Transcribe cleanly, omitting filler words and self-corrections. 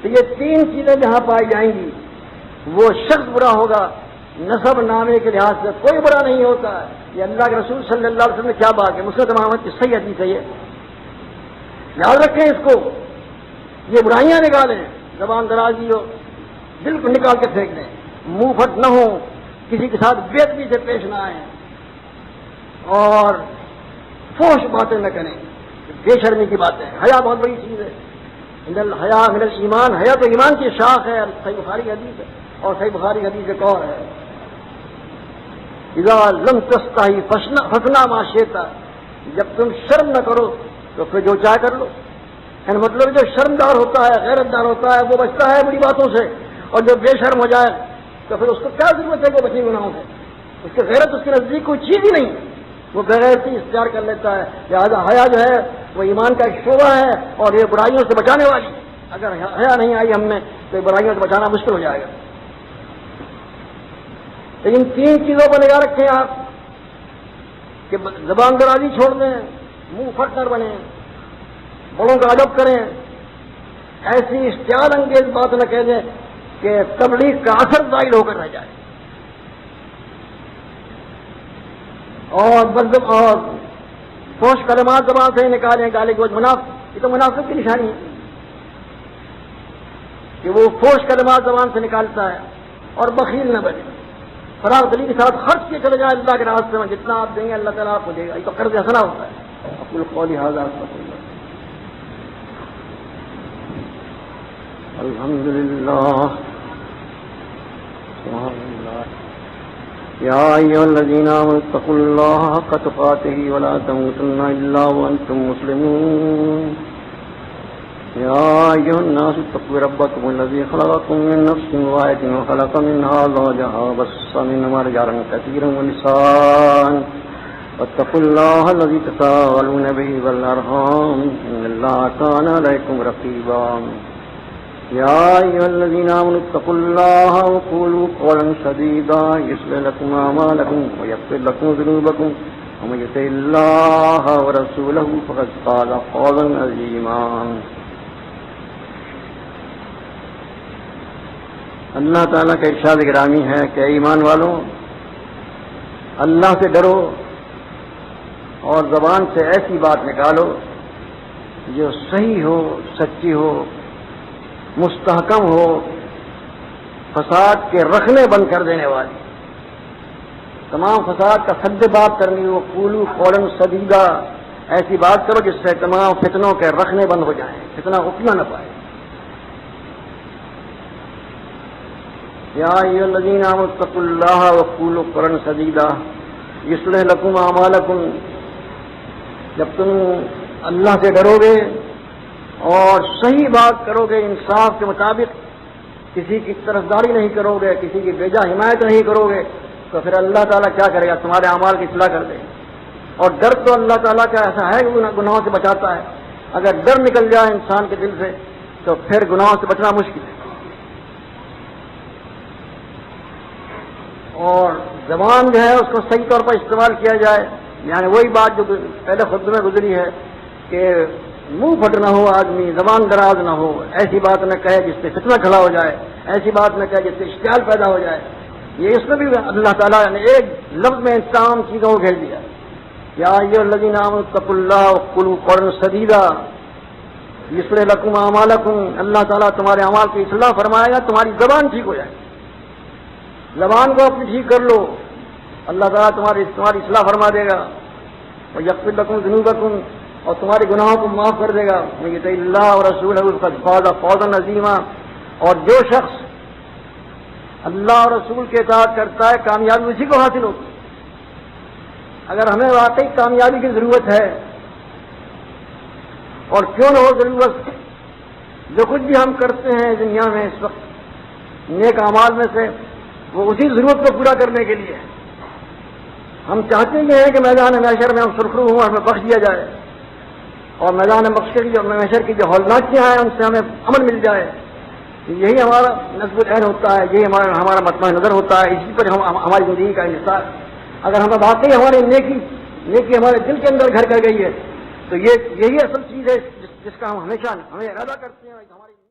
تو یہ تین چیزیں جہاں پائی جائیں گی وہ شخص برا ہوگا، نسب نامے کے لحاظ سے کوئی برا نہیں ہوتا ہے۔ یہ اللہ کے رسول صلی اللہ علیہ وسلم نے کیا بات ہے، مسند احمد کی صحیح حدیث ہے، یہ یاد رکھیں اس کو۔ یہ برائیاں نکالیں، زبان درازی ہو دل کو نکال کے پھینک دیں، منہ پھٹ نہ ہو، کسی کے ساتھ بے ادبی سے پیش نہ آئیں، اور فحش باتیں نہ کریں، بے شرمی کی باتیں۔ حیا بہت بڑی چیز ہے، ان الحیا من الایمان، حیا تو ایمان کی شاخ ہے، صحیح بخاری حدیث ہے، اور صحیح بخاری حدیث ایک اور ہے، اذا لم تستحی فصنع ما شئت، جب تم شرم نہ کرو تو پھر جو چاہے کر لو۔ یعنی مطلب جو شرمدار ہوتا ہے، غیرت دار ہوتا ہے، وہ بچتا ہے بری باتوں سے، اور جو بے شرم ہو جائے تو پھر اس کو کیا ضرورت ہے کہ بچے گناہوں سے، اس کی غیرت اس کے نزدیک کوئی چیز ہی نہیں، وہ بغیرتی اختیار کر لیتا ہے۔ لہٰذا حیا جو ہے وہ ایمان کا ایک شعبہ ہے، اور یہ برائیوں سے بچانے والی، اگر حیا نہیں آئی ہم میں تو برائیوں سے بچانا مشکل ہو جائے گا۔ لیکن تین چیزوں پر نگاہ رکھیں آپ کہ زبان درازی چھوڑ دیں، منہ پھٹ کر بنیں، بڑوں کا ادب کریں، ایسی اشتعال انگیز بات نہ کہہ دیں کہ تبلیغ کا اثر زائل ہو کر رہ جائے، اور فحش کلمات زبان سے نکالیں، گالی گلوچ، منافق، یہ تو منافق کی نشانی ہے کہ وہ فحش کلمات زبان سے نکالتا ہے، اور بخیل نہ بنے، فراغ دلی کے ساتھ خرچ کے چلے جائے اللہ کے راستے میں، جتنا آپ دیں گے اللہ تعالیٰ آپ کو دے گا، یہ تو قرض حسنہ ہوتا ہے۔ اقول قولی ھذا استغفر اللہ۔ الحمدللہ یا ایھا الذین آمنوا اتقوا اللہ حق تقاتہ ولا تموتن الا وانتم مسلمون۔ یا ایھا الناس اتقوا ربکم الذی خلقکم من نفس واحدۃ وخلق منها زوجها وبث منهما رجالا کثیرا ونساء واتقوا اللہ الذی تساءلون به والارحام ان اللہ کان علیکم رقیبا۔ یا ایھا الذین آمنوا اتقوا اللہ وقولوا قولا سدیدا یصلح لکم اعمالکم ویغفر لکم ذنوبکم ومن یطع اللہ ورسولہ فقد فاز فوزا عظیما۔ اللہ تعالیٰ کا ارشاد گرامی ہے کہ ایمان والوں، اللہ سے ڈرو اور زبان سے ایسی بات نکالو جو صحیح ہو، سچی ہو، مستحکم ہو، فساد کے رخنے بند کر دینے والی، تمام فساد کا سد باب کرنی ہو۔ قولوا قولا سدیدا، ایسی بات کرو جس سے تمام فتنوں کے رخنے بند ہو جائیں، فتنہ اٹھنا نہ پائے۔ یا ایھا الذین آمنوا اتقوا اللہ وقولوا قولا سدیدا یصلح لکم اعمالکم، جب تم اللہ سے ڈرو گے اور صحیح بات کرو گے، انصاف کے مطابق، کسی کی طرفداری نہیں کرو گے، کسی کی بیجا حمایت نہیں کرو گے، تو پھر اللہ تعالیٰ کیا کرے گا؟ تمہارے اعمال کی اصلاح کر دے۔ اور ڈر تو اللہ تعالیٰ کا ایسا ہے کہ گناہوں سے بچاتا ہے، اگر ڈر نکل جائے انسان کے دل سے تو پھر گناہوں سے بچنا مشکل ہے۔ اور زبان جو ہے اس کو صحیح طور پر استعمال کیا جائے، یعنی وہی بات جو پہلے خطبے میں گزری ہے کہ منہ پھٹ نہ ہو آدمی، زبان دراز نہ ہو، ایسی بات نہ کہے جس سے فتنہ کھڑا ہو جائے، ایسی بات نہ کہے جس سے اشتعال پیدا ہو جائے۔ یہ اس میں بھی اللہ تعالیٰ نے ایک لفظ میں تمام چیزوں کو گھیر دیا۔ یا ایھا الذین آمنوا اتقوا اللہ وقولوا قولا سدیدا یصلح لکم اعمالکم، اللہ تعالیٰ تمہارے اعمال کی اصلاح فرمائے گا، تمہاری زبان ٹھیک ہو جائے، زبان کو اپنی ٹھیک کر لو، اللہ تعالیٰ تمہاری اصلاح فرما دے گا۔ ویغفر لکم ذنوبکم، اور تمہارے گناہوں کو معاف کر دے گا۔ ومن یطع اللہ ورسولہ فقد فاز فوزا عظیما، اور جو شخص اللہ اور رسول کے اطاعت کرتا ہے کامیابی اسی کو حاصل ہوتی ہے۔ اگر ہمیں واقعی کامیابی کی ضرورت ہے، اور کیوں نہ ہو ضرورت، جو کچھ بھی ہم کرتے ہیں دنیا میں اس وقت نیک اعمال میں سے، وہ اسی ضرورت کو پورا کرنے کے لیے ہے۔ ہم چاہتے یہ ہیں کہ میدان محشر میں ہم سرخرو ہوں اور ہمیں بخش دیا جائے، اور میدان محشر کی جو ہولناکیاں ہیں ان سے ہمیں امن مل جائے، یہی ہمارا نصب العین ہوتا ہے، یہی ہمارا مطمع نظر ہوتا ہے، اسی پر ہماری زندگی کا انحصار۔ اگر ہمیں واقعی ہماری نیکی ہمارے دل کے اندر گھر کر گئی ہے تو یہی اصل چیز ہے جس کا ہم ہمیشہ ارادہ کرتے ہیں۔